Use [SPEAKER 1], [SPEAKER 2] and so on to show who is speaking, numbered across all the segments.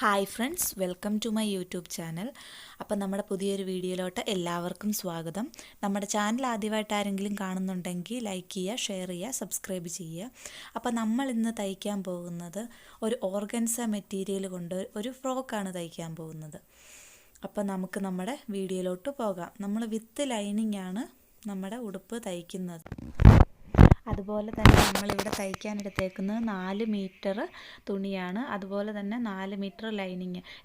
[SPEAKER 1] Hi friends, welcome to my YouTube channel. അപ്പം നമ്മുടെ പുതിയൊരു വീഡിയോയിലോട്ട് എല്ലാവർക്കും സ്വാഗതം. നമ്മുടെ ചാനൽ ആദ്യമായിട്ട് ആരെങ്കിലും കാണുന്നുണ്ടെങ്കിൽ ലൈക്ക് ചെയ്യുക, ഷെയർ ചെയ്യുക, സബ്സ്ക്രൈബ് ചെയ്യുക. അപ്പം നമ്മൾ ഇന്ന് തയ്ക്കാൻ പോകുന്നത് ഒരു ഓർഗൻസ മെറ്റീരിയൽ കൊണ്ട് ഒരു ഫ്രോക്കാണ് തയ്ക്കാൻ പോകുന്നത്. അപ്പം നമുക്ക് നമ്മുടെ വീഡിയോയിലോട്ട് പോകാം. നമ്മൾ വിത്ത് ലൈനിങ് ആണ് നമ്മുടെ ഉടുപ്പ് തയ്ക്കുന്നത്. അതുപോലെ തന്നെ നമ്മളിവിടെ തയ്ക്കാൻ എടുത്തേക്കുന്നത് 4 മീറ്റർ തുണിയാണ്. അതുപോലെ തന്നെ 4 മീറ്റർ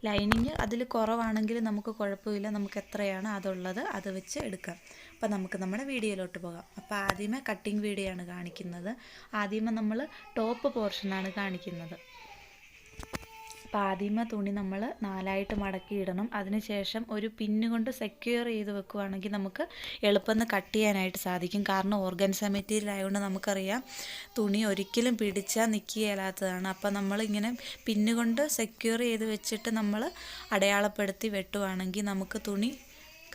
[SPEAKER 1] ലൈനിങ് അതിൽ കുറവാണെങ്കിൽ നമുക്ക് കുഴപ്പമില്ല, നമുക്ക് എത്രയാണ് അതുള്ളത് അത് വെച്ച് എടുക്കാം. അപ്പോൾ നമുക്ക് നമ്മുടെ വീഡിയോയിലോട്ട് പോകാം. അപ്പോൾ ആദ്യമേ കട്ടിങ് വീഡിയോ ആണ് കാണിക്കുന്നത്. ആദ്യമേ നമ്മൾ ടോപ്പ് പോർഷനാണ് കാണിക്കുന്നത്. അപ്പോൾ ആദ്യമേ തുണി നമ്മൾ 4ആയിട്ട് മടക്കിയിടണം. അതിനുശേഷം ഒരു പിന്ന് കൊണ്ട് സെക്യൂർ ചെയ്ത് വെക്കുകയാണെങ്കിൽ നമുക്ക് എളുപ്പം കട്ട് ചെയ്യാനായിട്ട് സാധിക്കും. കാരണം ഓർഗൻസ മെറ്റീരിയൽ ആയതുകൊണ്ട് നമുക്കറിയാം തുണി ഒരിക്കലും പിടിച്ചാൽ നിൽക്കുകയില്ലാത്തതാണ്. അപ്പോൾ നമ്മളിങ്ങനെ പിന്ന് കൊണ്ട് സെക്യൂർ ചെയ്ത് വെച്ചിട്ട് നമ്മൾ അടയാളപ്പെടുത്തി വെട്ടുവാണെങ്കിൽ നമുക്ക് തുണി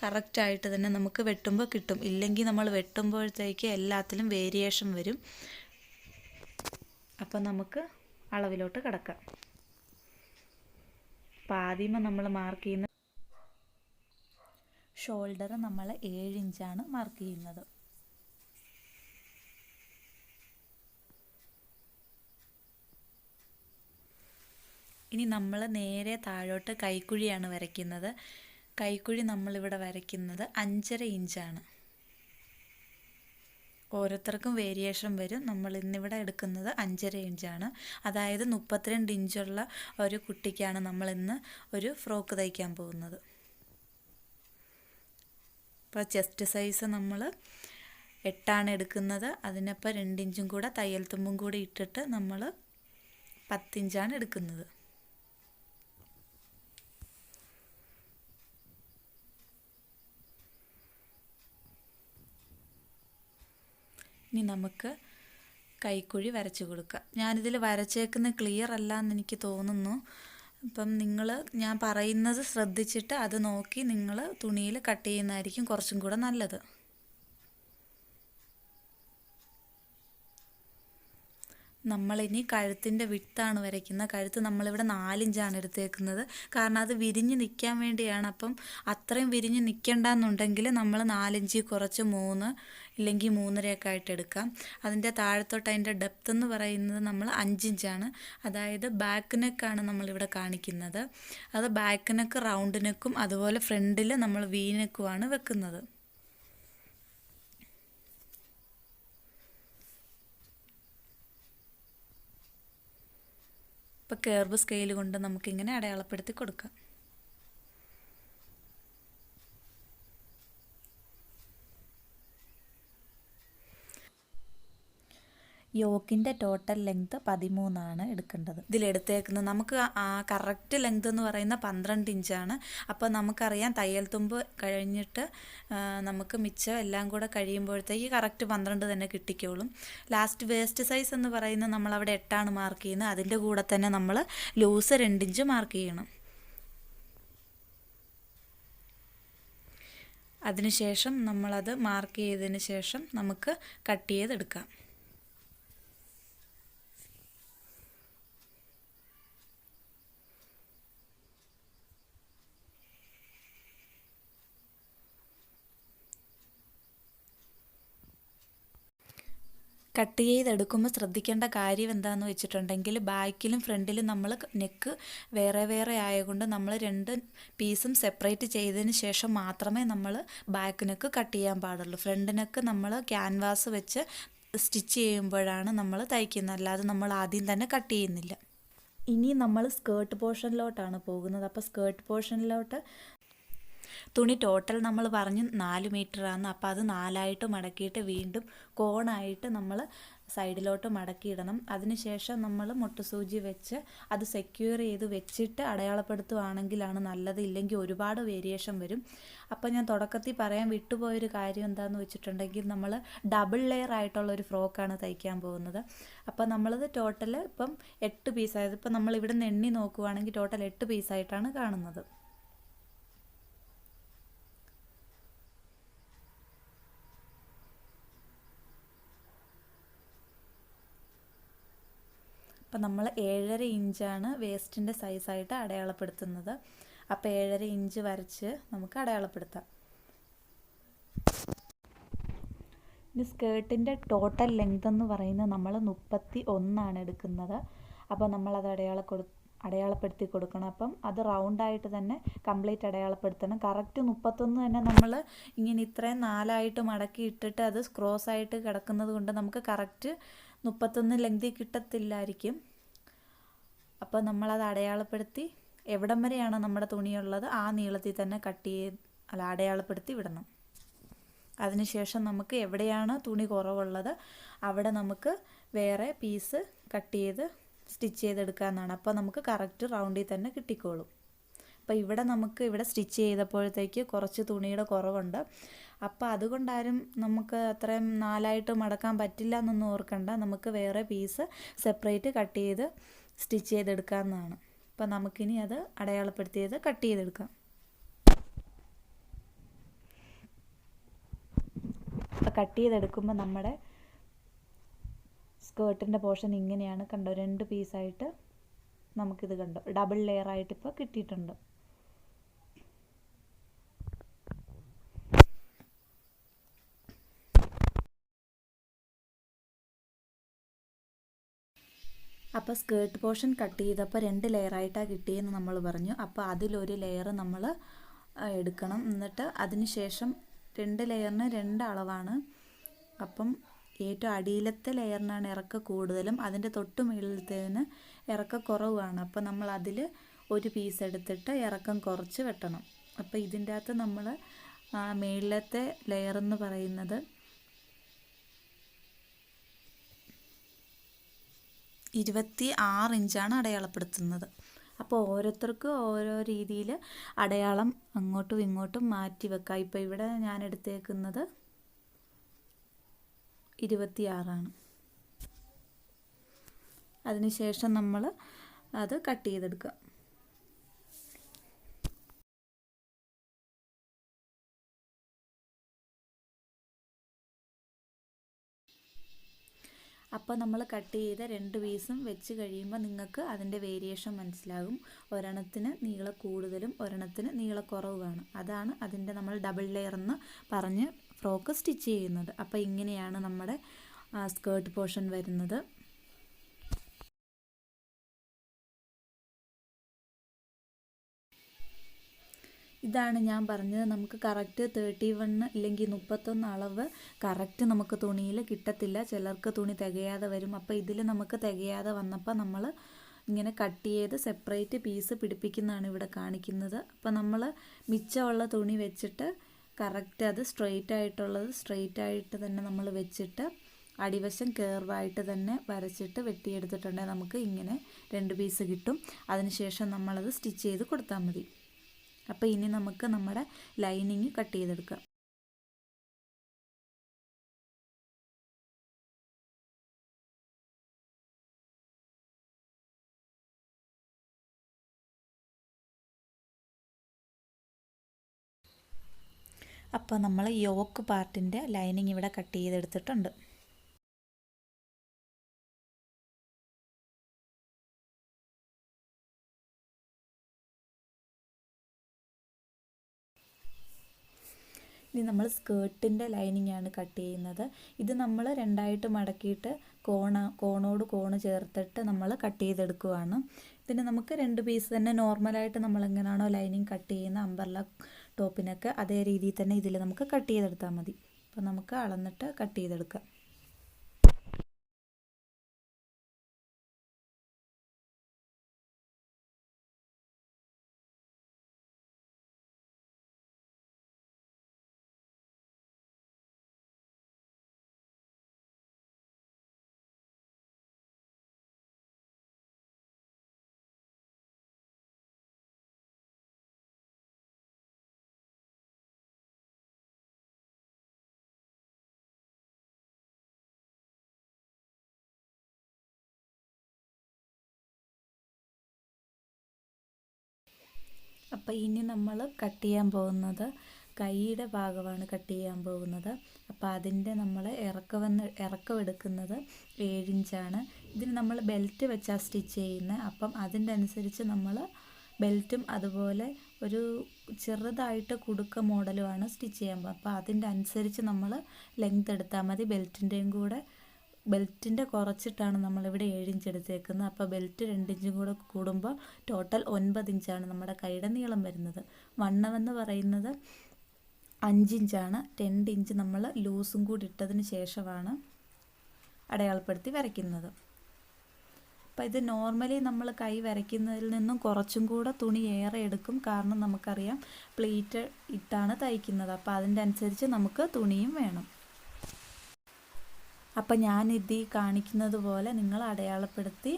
[SPEAKER 1] കറക്റ്റായിട്ട് തന്നെ നമുക്ക് വെട്ടുമ്പോൾ കിട്ടും. ഇല്ലെങ്കിൽ നമ്മൾ വെട്ടുമ്പോഴത്തേക്ക് എല്ലാത്തിലും വേരിയേഷൻ വരും. അപ്പം നമുക്ക് അളവിലോട്ട് കിടക്കാം. അപ്പോൾ ആദ്യമേ നമ്മൾ മാർക്ക് ചെയ്യുന്ന ഷോൾഡർ നമ്മൾ 7 ഇഞ്ചാണ് മാർക്ക് ചെയ്യുന്നത്. ഇനി നമ്മൾ നേരെ താഴോട്ട് കൈക്കുഴിയാണ് വരയ്ക്കുന്നത്. കൈക്കുഴി നമ്മളിവിടെ വരയ്ക്കുന്നത് 5.5 ഇഞ്ചാണ്. ഓരോരുത്തർക്കും വേരിയേഷൻ വരും. നമ്മൾ ഇന്നിവിടെ എടുക്കുന്നത് 5.5 ഇഞ്ചാണ്. അതായത് 32 ഇഞ്ചുള്ള ഒരു കുട്ടിക്കാണ് നമ്മളിന്ന് ഒരു ഫ്രോക്ക് തയ്ക്കാൻ പോകുന്നത്. ഇപ്പോൾ ചെസ്റ്റ് സൈസ് നമ്മൾ 8ആണ് എടുക്കുന്നത്. അതിനൊപ്പം 2 ഇഞ്ചും കൂടെ തയ്യൽ തുമ്പും കൂടി ഇട്ടിട്ട് നമ്മൾ 10 ഇഞ്ചാണ് എടുക്കുന്നത്. ഇനി നമുക്ക് കൈക്കുഴി വരച്ചു കൊടുക്കാം. ഞാനിതിൽ വരച്ചേക്കുന്ന ക്ലിയർ അല്ല എന്ന് എനിക്ക് തോന്നുന്നു. അപ്പം ഞാൻ പറയുന്നത് ശ്രദ്ധിച്ചിട്ട് അത് നോക്കി നിങ്ങൾ തുണിയിൽ കട്ട് ചെയ്യുന്നതായിരിക്കും കുറച്ചും കൂടെ നല്ലത്. നമ്മളിനി കഴുത്തിൻ്റെ വിട്ടാണ് വരയ്ക്കുന്നത്. കഴുത്ത് നമ്മളിവിടെ 4 ഇഞ്ചാണ് എടുത്തേക്കുന്നത്. കാരണം അത് വിരിഞ്ഞ് നിൽക്കാൻ വേണ്ടിയാണ്. അപ്പം അത്രയും വിരിഞ്ഞ് നിൽക്കണ്ടെന്നുണ്ടെങ്കിൽ നമ്മൾ 4 ഇഞ്ചിൽ കുറച്ച് 3 ഇല്ലെങ്കിൽ 3.5 ആയിട്ട് എടുക്കാം. അതിൻ്റെ താഴത്തോട്ട് അതിൻ്റെ ഡെപ്ത് എന്ന് പറയുന്നത് നമ്മൾ 5 ഇഞ്ചാണ്. അതായത് ബാക്ക് നെക്കാണ് നമ്മളിവിടെ കാണിക്കുന്നത്. അത് ബാക്ക് നെക്ക്, റൗണ്ട് നെക്കും അതുപോലെ ഫ്രണ്ടിൽ നമ്മൾ വി നെക്കുമാണ് വെക്കുന്നത്. ഇപ്പോൾ കർവ് സ്കെയിൽ കൊണ്ട് നമുക്കിങ്ങനെ അടയാളപ്പെടുത്തി കൊടുക്കാം. യോക്കിൻ്റെ ടോട്ടൽ ലെങ്ത് 13ആണ് എടുക്കേണ്ടത്. ഇതിലെടുത്തേക്കുന്നത് നമുക്ക് കറക്റ്റ് ലെങ്ത് എന്ന് പറയുന്ന 12 ഇഞ്ചാണ്. അപ്പോൾ നമുക്കറിയാം തയ്യൽ തുമ്പ് കഴിഞ്ഞിട്ട് നമുക്ക് മിച്ചം എല്ലാം കൂടെ കഴിയുമ്പോഴത്തേക്ക് കറക്റ്റ് 12 തന്നെ കിട്ടിക്കോളും. ലാസ്റ്റ് വേസ്റ്റ് സൈസ് എന്ന് പറയുന്നത് നമ്മളവിടെ 8ആണ് മാർക്ക് ചെയ്യുന്നത്. അതിൻ്റെ കൂടെ തന്നെ നമ്മൾ ലൂസ് 2 ഇഞ്ച് മാർക്ക് ചെയ്യണം. അതിനുശേഷം നമ്മളത് മാർക്ക് ചെയ്തതിന് ശേഷം നമുക്ക് കട്ട് ചെയ്തെടുക്കാം. കട്ട് ചെയ്തെടുക്കുമ്പോൾ ശ്രദ്ധിക്കേണ്ട കാര്യം എന്താണെന്ന് വെച്ചിട്ടുണ്ടെങ്കിൽ ബാക്കിലും ഫ്രണ്ടിലും നമ്മൾ നെക്ക് വേറെ വേറെ ആയതുകൊണ്ട് നമ്മൾ 2 പീസും സെപ്പറേറ്റ് ചെയ്തതിന് ശേഷം മാത്രമേ നമ്മൾ ബാക്ക് നെക്ക് കട്ട് ചെയ്യാൻ പാടുള്ളൂ. ഫ്രണ്ട് നെക്ക് നമ്മൾ ക്യാൻവാസ് വെച്ച് സ്റ്റിച്ച് ചെയ്യുമ്പോഴാണ് നമ്മൾ തയ്ക്കുന്നത്, അല്ലാതെ നമ്മൾ ആദ്യം തന്നെ കട്ട് ചെയ്യുന്നില്ല. ഇനി നമ്മൾ സ്കേർട്ട് പോർഷനിലോട്ടാണ് പോകുന്നത്. അപ്പോൾ സ്കേർട്ട് പോർഷനിലോട്ട് തുണി ടോട്ടൽ നമ്മൾ പറഞ്ഞു 4 മീറ്ററാണ്. അപ്പോൾ അത് 4ആയിട്ട് മടക്കിയിട്ട് വീണ്ടും കോണായിട്ട് നമ്മൾ സൈഡിലോട്ട് മടക്കിയിടണം. അതിനുശേഷം നമ്മൾ മുട്ടുസൂചി വെച്ച് അത് സെക്യൂർ ചെയ്ത് വെച്ചിട്ട് അടയാളപ്പെടുത്തുകയാണെങ്കിലാണ് നല്ലത്. ഇല്ലെങ്കിൽ ഒരുപാട് വേരിയേഷൻ വരും. അപ്പോൾ ഞാൻ തുടക്കത്തിൽ പറയാൻ വിട്ടുപോയൊരു കാര്യം എന്താണെന്ന് വെച്ചിട്ടുണ്ടെങ്കിൽ നമ്മൾ ഡബിൾ ലെയർ ആയിട്ടുള്ളൊരു ഫ്രോക്കാണ് തയ്ക്കാൻ പോകുന്നത്. അപ്പോൾ നമ്മളത് ടോട്ടൽ ഇപ്പം 8 പീസായത്. ഇപ്പം നമ്മളിവിടെ നിന്ന് എണ്ണി നോക്കുകയാണെങ്കിൽ ടോട്ടൽ 8 പീസായിട്ടാണ് കാണുന്നത്. അപ്പം നമ്മൾ 7.5 ഇഞ്ചാണ് വേസ്റ്റിൻ്റെ സൈസായിട്ട് അടയാളപ്പെടുത്തുന്നത്. അപ്പോൾ 7.5 ഇഞ്ച് വരച്ച് നമുക്ക് അടയാളപ്പെടുത്താം. ഇനി സ്കേർട്ടിൻ്റെ ടോട്ടൽ ലെങ്ത് എന്ന് പറയുന്നത് നമ്മൾ 31 എടുക്കുന്നത്. അപ്പോൾ നമ്മളത് അടയാളപ്പെടുത്തി കൊടുക്കണം. അപ്പം അത് റൗണ്ടായിട്ട് തന്നെ കംപ്ലീറ്റ് അടയാളപ്പെടുത്തണം. കറക്റ്റ് 31 തന്നെ നമ്മൾ ഇങ്ങനെ ഇത്രയും 4ആയിട്ട് മടക്കി ഇട്ടിട്ട് അത് ക്രോസ് ആയിട്ട് കിടക്കുന്നത് കൊണ്ട് നമുക്ക് കറക്റ്റ് 31 ലെങ്തി കിട്ടത്തില്ലായിരിക്കും. അപ്പോൾ നമ്മളത് അടയാളപ്പെടുത്തി എവിടം വരെയാണ് നമ്മുടെ തുണിയുള്ളത് ആ നീളത്തിൽ തന്നെ അടയാളപ്പെടുത്തി വിടണം. അതിനുശേഷം നമുക്ക് എവിടെയാണ് തുണി കുറവുള്ളത് അവിടെ നമുക്ക് വേറെ പീസ് കട്ട് ചെയ്ത് സ്റ്റിച്ച് ചെയ്തെടുക്കാമെന്നാണ്. അപ്പോൾ നമുക്ക് കറക്റ്റ് റൗണ്ടിൽ തന്നെ കിട്ടിക്കോളും. അപ്പോൾ ഇവിടെ സ്റ്റിച്ച് ചെയ്തപ്പോഴത്തേക്ക് കുറച്ച് തുണിയുടെ കുറവുണ്ട്. അപ്പോൾ അതുകൊണ്ടാരും നമുക്ക് അത്രയും 4ആയിട്ട് മടക്കാൻ പറ്റില്ല എന്നൊന്നും ഓർക്കണ്ട. നമുക്ക് വേറെ പീസ് സെപ്പറേറ്റ് കട്ട് ചെയ്ത് സ്റ്റിച്ച് ചെയ്തെടുക്കാമെന്നാണ്. അപ്പോൾ നമുക്കിനി അത് അടയാളപ്പെടുത്തിയത് കട്ട് ചെയ്തെടുക്കാം. അപ്പോൾ കട്ട് ചെയ്തെടുക്കുമ്പോൾ നമ്മുടെ സ്കേർട്ടിൻ്റെ പോർഷൻ ഇങ്ങനെയാണ്. കണ്ടോ, 2 പീസായിട്ട് നമുക്കിത് കണ്ടോ ഡബിൾ ലെയർ ആയിട്ട് ഇപ്പോൾ കിട്ടിയിട്ടുണ്ട്. അപ്പോൾ സ്കേർട്ട് പോർഷൻ കട്ട് ചെയ്തപ്പോൾ 2 ലെയറായിട്ടാണ് കിട്ടിയെന്ന് നമ്മൾ പറഞ്ഞു. അപ്പോൾ അതിലൊരു ലെയർ നമ്മൾ എടുക്കണം. എന്നിട്ട് അതിന് ശേഷം 2 ലെയറിന് 2 അളവാണ്. അപ്പം ഏറ്റവും അടിയിലത്തെ ലെയറിനാണ് ഇറക്കം കൂടുതലും, അതിൻ്റെ തൊട്ട് മുകളിലത്തേന് ഇറക്കം കുറവാണ്. അപ്പോൾ നമ്മൾ അതിൽ ഒരു പീസ് എടുത്തിട്ട് ഇറക്കം കുറച്ച് വെട്ടണം. അപ്പോൾ ഇതിൻ്റെ അകത്ത് നമ്മൾ മുകളിലത്തെ ലെയർ എന്ന് പറയുന്നത് 26 ഇഞ്ചാണ് അടയാളപ്പെടുത്തുന്നത്. അപ്പോൾ ഓരോരുത്തർക്കും ഓരോ രീതിയിൽ അടയാളം അങ്ങോട്ടും ഇങ്ങോട്ടും മാറ്റി വെക്കാം. ഇപ്പോൾ ഇവിടെ ഞാൻ എടുത്തേക്കുന്നത് 26 ആണ്. അതിനുശേഷം നമ്മൾ അത് കട്ട് ചെയ്തെടുക്കുക. അപ്പോൾ നമ്മൾ കട്ട് ചെയ്ത 2 പീസും വെച്ച് കഴിയുമ്പോൾ നിങ്ങൾക്ക് അതിൻ്റെ വേരിയേഷൻ മനസ്സിലാകും. ഒരെണ്ണത്തിന് നീളം കൂടുതലും ഒരെണ്ണത്തിന് നീളക്കുറവുമാണ്. അതാണ് അതിൻ്റെ നമ്മൾ ഡബിൾ ലെയർ എന്ന് പറഞ്ഞ് ഫ്രോക്ക് സ്റ്റിച്ച് ചെയ്യുന്നത്. അപ്പോൾ ഇങ്ങനെയാണ് നമ്മുടെ സ്കേർട്ട് പോർഷൻ വരുന്നത്. ഇതാണ് ഞാൻ പറഞ്ഞത്, നമുക്ക് കറക്റ്റ് 31 ഇല്ലെങ്കിൽ 31 അളവ് കറക്റ്റ് നമുക്ക് തുണിയിൽ കിട്ടത്തില്ല. ചിലർക്ക് തുണി തികയാതെ വരും. അപ്പോൾ ഇതിൽ നമുക്ക് തികയാതെ വന്നപ്പോൾ നമ്മൾ ഇങ്ങനെ കട്ട് ചെയ്ത് സെപ്പറേറ്റ് പീസ് പിടിപ്പിക്കുന്നതാണ് ഇവിടെ കാണിക്കുന്നത്. അപ്പോൾ നമ്മൾ മിച്ചമുള്ള തുണി വെച്ചിട്ട് കറക്റ്റ് അത് സ്ട്രെയിറ്റ് ആയിട്ട് തന്നെ നമ്മൾ വെച്ചിട്ട് അടിവശം കേർവായിട്ട് തന്നെ വരച്ചിട്ട് വെട്ടിയെടുത്തിട്ടുണ്ടെങ്കിൽ നമുക്ക് ഇങ്ങനെ 2 പീസ് കിട്ടും. അതിനുശേഷം നമ്മളത് സ്റ്റിച്ച് ചെയ്ത് കൊടുത്താൽ മതി. അപ്പോൾ ഇനി നമുക്ക് നമ്മുടെ ലൈനിങ് കട്ട് ചെയ്തെടുക്കാം. അപ്പോൾ നമ്മൾ യോക്ക് പാർട്ടിൻ്റെ ലൈനിങ് ഇവിടെ കട്ട് ചെയ്തെടുത്തിട്ടുണ്ട്. ഇനി നമ്മൾ സ്കേർട്ടിൻ്റെ ലൈനിങ്ങാണ് കട്ട് ചെയ്യുന്നത്. ഇത് നമ്മൾ 2ആയിട്ട് മടക്കിയിട്ട് കോണോട് കോണ് ചേർത്തിട്ട് നമ്മൾ കട്ട് ചെയ്തെടുക്കുവാണ്. ഇതിന് നമുക്ക് 2 പീസ് തന്നെ നോർമലായിട്ട് നമ്മൾ എങ്ങനെയാണോ ലൈനിങ് കട്ട് ചെയ്യുന്ന അംബർല ടോപ്പിനൊക്കെ അതേ രീതിയിൽ തന്നെ ഇതിൽ നമുക്ക് കട്ട് ചെയ്തെടുത്താൽ മതി. അപ്പോൾ നമുക്ക് അളന്നിട്ട് കട്ട് ചെയ്തെടുക്കാം. അപ്പോൾ ഇനി നമ്മൾ കട്ട് ചെയ്യാൻ പോകുന്നത് കൈയുടെ ഭാഗമാണ് കട്ട് ചെയ്യാൻ പോകുന്നത്. അപ്പോൾ അതിൻ്റെ നമ്മൾ ഇറക്കം എടുക്കുന്നത് 7 ഇഞ്ചാണ്. ഇതിന് നമ്മൾ ബെൽറ്റ് വെച്ചാൽ സ്റ്റിച്ച് ചെയ്യുന്നത്. അപ്പം അതിൻ്റെ അനുസരിച്ച് നമ്മൾ ബെൽറ്റും അതുപോലെ ഒരു ചെറുതായിട്ട് കുടുക്ക മോഡലുമാണ് സ്റ്റിച്ച് ചെയ്യാൻ പോകുന്നത്. അപ്പോൾ അതിൻ്റെ അനുസരിച്ച് നമ്മൾ ലെങ്ത് എടുത്താൽ മതി. ബെൽറ്റിൻ്റെ കുറച്ചിട്ടാണ് നമ്മളിവിടെ 7 ഇഞ്ച് എടുത്തേക്കുന്നത്. അപ്പോൾ ബെൽറ്റ് 2 ഇഞ്ചും കൂടെ കൂടുമ്പോൾ ടോട്ടൽ 9 ഇഞ്ചാണ് നമ്മുടെ കൈയുടെ നീളം വരുന്നത്. വണ്ണമെന്ന് പറയുന്നത് 5 ഇഞ്ചാണ്. 2 ഇഞ്ച് നമ്മൾ ലൂസും കൂടി ഇട്ടതിന് ശേഷമാണ് അടയാളപ്പെടുത്തി വരയ്ക്കുന്നത്. അപ്പോൾ ഇത് നോർമലി നമ്മൾ കൈ വരയ്ക്കുന്നതിൽ നിന്നും കുറച്ചും കൂടെ തുണി ഏറെ എടുക്കും. കാരണം നമുക്കറിയാം പ്ലീറ്റ് ഇട്ടാണ് തയ്ക്കുന്നത്. അപ്പോൾ അതിൻ്റെ അനുസരിച്ച് നമുക്ക് തുണിയും വേണം. അപ്പം ഞാനിത് കാണിക്കുന്നത് പോലെ നിങ്ങൾ അടയാളപ്പെടുത്തി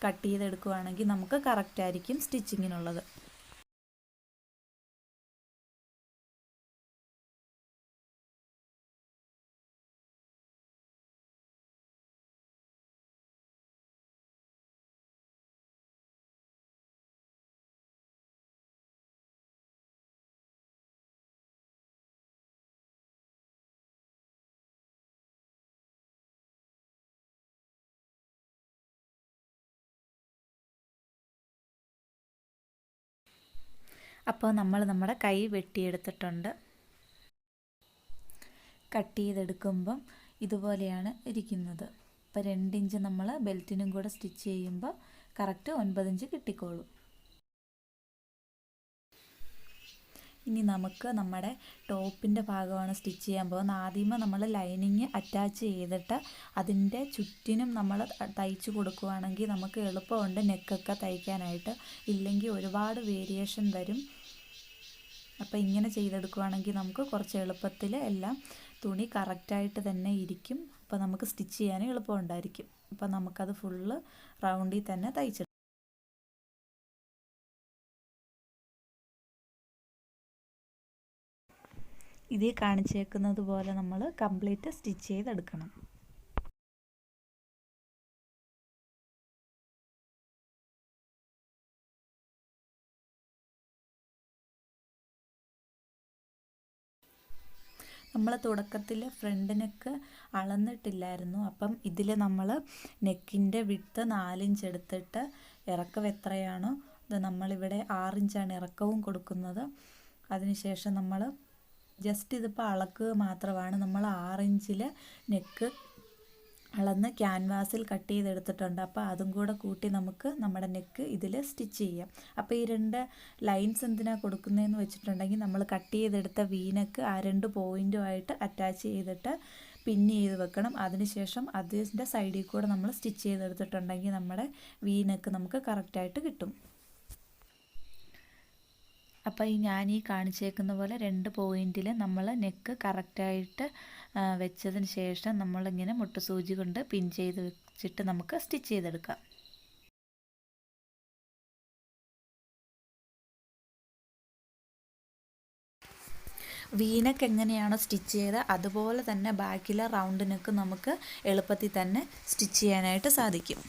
[SPEAKER 1] കട്ട് ചെയ്തെടുക്കുകയാണെങ്കിൽ നമുക്ക് കറക്റ്റായിരിക്കും സ്റ്റിച്ചിങ്ങിനുള്ളത്. അപ്പോൾ നമ്മൾ നമ്മുടെ കൈ വെട്ടിയെടുത്തിട്ടുണ്ട്. കട്ട് ചെയ്തെടുക്കുമ്പം ഇതുപോലെയാണ് ഇരിക്കുന്നത്. അപ്പോൾ 2 ഇഞ്ച് നമ്മൾ ബെൽറ്റിനും കൂടെ സ്റ്റിച്ച് ചെയ്യുമ്പോൾ കറക്റ്റ് 9 ഇഞ്ച് കിട്ടിക്കോളും. ഇനി നമുക്ക് നമ്മുടെ ടോപ്പിൻ്റെ ഭാഗമാണ് സ്റ്റിച്ച് ചെയ്യാൻ പോകുന്നത്. ആദ്യമേ നമ്മൾ ലൈനിങ് അറ്റാച്ച് ചെയ്തിട്ട് അതിൻ്റെ ചുറ്റിനും നമ്മൾ തയ്ച്ച് കൊടുക്കുകയാണെങ്കിൽ നമുക്ക് എളുപ്പമുണ്ട് നെക്കൊക്കെ തയ്ക്കാനായിട്ട്. ഇല്ലെങ്കിൽ ഒരുപാട് വേരിയേഷൻ വരും. അപ്പോൾ ഇങ്ങനെ ചെയ്തെടുക്കുകയാണെങ്കിൽ നമുക്ക് കുറച്ച് എളുപ്പത്തിൽ എല്ലാം തുണി കറക്റ്റായിട്ട് തന്നെ ഇരിക്കും. അപ്പോൾ നമുക്ക് സ്റ്റിച്ച് ചെയ്യാനും എളുപ്പമുണ്ടായിരിക്കും. അപ്പോൾ നമുക്കത് ഫുള്ള് റൗണ്ടിൽ തന്നെ തയ്ച്ചെടുക്കാം. ഇതിൽ കാണിച്ചേക്കുന്നത് പോലെ നമ്മൾ കംപ്ലീറ്റ് സ്റ്റിച്ച് ചെയ്തെടുക്കണം. നമ്മൾ തുടക്കത്തിൽ ഫ്രണ്ട് നെക്ക് അളന്നിട്ടില്ലായിരുന്നു. അപ്പം ഇതിൽ നമ്മൾ നെക്കിൻ്റെ വിഡ്ത്ത് 4 ഇഞ്ച് എടുത്തിട്ട് ഇറക്കം എത്രയാണോ ഇത് നമ്മളിവിടെ 6 ഇഞ്ചാണ് ഇറക്കവും കൊടുക്കുന്നത്. അതിനുശേഷം നമ്മൾ ജസ്റ്റ് ഇതിപ്പോൾ അളക്കുക മാത്രമാണ്. നമ്മൾ 6 ഇഞ്ചിൽ നെക്ക് അളന്ന് ക്യാൻവാസിൽ കട്ട് ചെയ്തെടുത്തിട്ടുണ്ട്. അപ്പോൾ അതും കൂടെ കൂട്ടി നമുക്ക് നമ്മുടെ നെക്ക് ഇതിൽ സ്റ്റിച്ച് ചെയ്യാം. അപ്പോൾ ഈ 2 ലൈൻസ് എന്തിനാണ് കൊടുക്കുന്നതെന്ന് വെച്ചിട്ടുണ്ടെങ്കിൽ നമ്മൾ കട്ട് ചെയ്തെടുത്ത വീനക്ക് ആ 2 പോയിൻറ്റുമായിട്ട് അറ്റാച്ച് ചെയ്തിട്ട് പിൻ ചെയ്ത് വെക്കണം. അതിനുശേഷം അതിൻ്റെ സൈഡിൽ കൂടെ നമ്മൾ സ്റ്റിച്ച് ചെയ്തെടുത്തിട്ടുണ്ടെങ്കിൽ നമ്മുടെ വീനക്ക് നമുക്ക് കറക്റ്റായിട്ട് കിട്ടും. അപ്പോൾ ഞാൻ ഈ കാണിച്ചേക്കുന്ന പോലെ 2 പോയിൻറ്റിൽ നമ്മൾ നെക്ക് കറക്റ്റായിട്ട് വെച്ചതിന് ശേഷം നമ്മളിങ്ങനെ മുട്ടുസൂചി കൊണ്ട് പിൻ ചെയ്ത് വെച്ചിട്ട് നമുക്ക് സ്റ്റിച്ച് ചെയ്തെടുക്കാം. വീനക്ക് എങ്ങനെയാണോ സ്റ്റിച്ച് ചെയ്ത് അതുപോലെ തന്നെ ബാക്കിലെ റൗണ്ട് നെക്ക് നമുക്ക് എളുപ്പത്തിൽ തന്നെ സ്റ്റിച്ച് ചെയ്യാനായിട്ട് സാധിക്കും.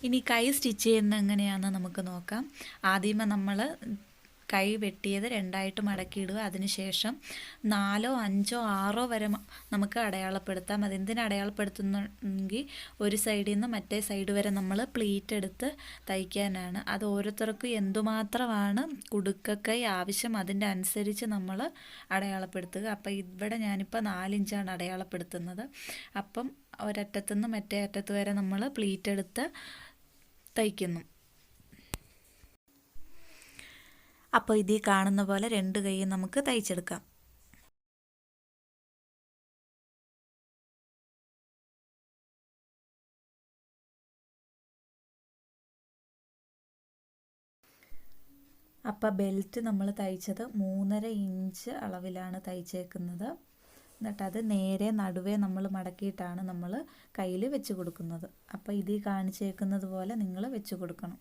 [SPEAKER 1] ഇനി കൈ സ്റ്റിച്ച് ചെയ്യുന്നത് എങ്ങനെയാണെന്ന് നമുക്ക് നോക്കാം. ആദ്യമേ നമ്മൾ കൈ വെട്ടിയത് രണ്ടായിട്ട് മടക്കിയിടുക. അതിനുശേഷം 4, 5, 6 വരെ നമുക്ക് അടയാളപ്പെടുത്താം. അതെന്തിനു അടയാളപ്പെടുത്തുന്നെങ്കിൽ ഒരു സൈഡിൽ നിന്ന് മറ്റേ സൈഡ് വരെ നമ്മൾ പ്ലീറ്റ് എടുത്ത് തയ്ക്കാനാണ്. അത് ഓരോരുത്തർക്കും എന്തുമാത്രമാണ് കുടുക്കക്കൈ ആവശ്യം അതിൻ്റെ അനുസരിച്ച് നമ്മൾ അടയാളപ്പെടുത്തുക. അപ്പോൾ ഇവിടെ ഞാനിപ്പോൾ 4 ഇഞ്ചാണ് അടയാളപ്പെടുത്തുന്നത്. അപ്പം ഒരറ്റത്തുനിന്ന് മറ്റേ അറ്റത്ത് വരെ നമ്മൾ പ്ലീറ്റ് എടുത്ത് തയ്ക്കുന്നു. അപ്പോൾ ഇതിൽ കാണുന്ന പോലെ 2 കൈയും നമുക്ക് തയ്ച്ചെടുക്കാം. അപ്പോൾ ബെൽറ്റ് നമ്മൾ തയ്ച്ചത് 3.5 ഇഞ്ച് അളവിലാണ് തയ്ച്ചേക്കുന്നത്. എന്നിട്ടത് നേരെ നടുവേ നമ്മൾ മടക്കിയിട്ടാണ് നമ്മൾ കയ്യിൽ വെച്ച് കൊടുക്കുന്നത്. അപ്പോൾ ഇതിൽ കാണിച്ചേക്കുന്നത് പോലെ നിങ്ങൾ വെച്ച് കൊടുക്കണം.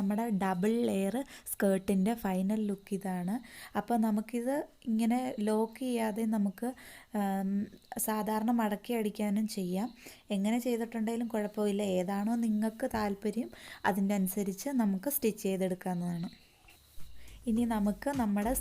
[SPEAKER 1] നമ്മുടെ ഡബിൾ ലെയർ സ്കേർട്ടിൻ്റെ ഫൈനൽ ലുക്ക് ഇതാണ്. അപ്പോൾ നമുക്കിത് ഇങ്ങനെ ലോക്ക് ചെയ്യാതെ നമുക്ക് സാധാരണ മടക്കി അടിക്കാനും ചെയ്യാം. എങ്ങനെ ചെയ്തിട്ടുണ്ടെങ്കിലും കുഴപ്പമില്ല. ഏതാണോ നിങ്ങൾക്ക് താല്പര്യം അതിൻ്റെ അനുസരിച്ച് നമുക്ക് സ്റ്റിച്ച് ചെയ്തെടുക്കാവുന്നതാണ്. ഇനി നമുക്ക് നമ്മുടെ